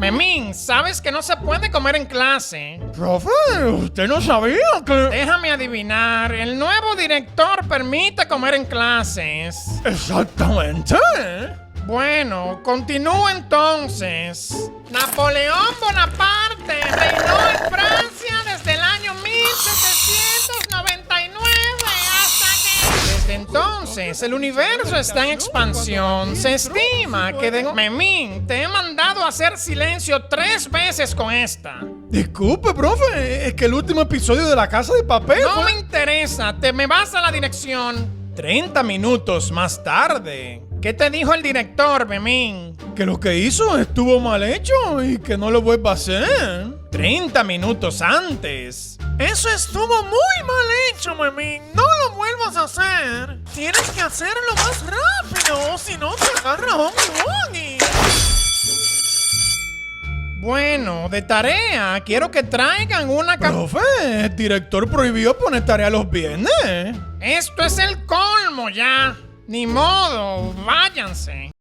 Memín, ¿sabes que no se puede comer en clase? Profe, ¿usted no sabía que...? Déjame adivinar, el nuevo director permite comer en clases. Exactamente. Bueno, continúo entonces. Napoleón Bonaparte reinó en Francia desde el año 1799 hasta que... Desde entonces, el universo está en expansión. Se estima que Memín, te he mandado a hacer silencio 3 veces con esta. Disculpe, profe, es que el último episodio de La Casa de Papel No fue... me interesa, me vas a la dirección. 30 minutos más tarde. ¿Qué te dijo el director, Memín? Que lo que hizo estuvo mal hecho y que no lo vuelva a hacer. 30 minutos antes. Eso estuvo muy mal hecho, Memín. No lo vuelvas a hacer. Tienes que hacerlo más rápido, si no te agarra un buggy. Bueno, de tarea, quiero que traigan una... Profe, el director prohibió poner tarea los viernes. Esto es el colmo ya. Ni modo, váyanse.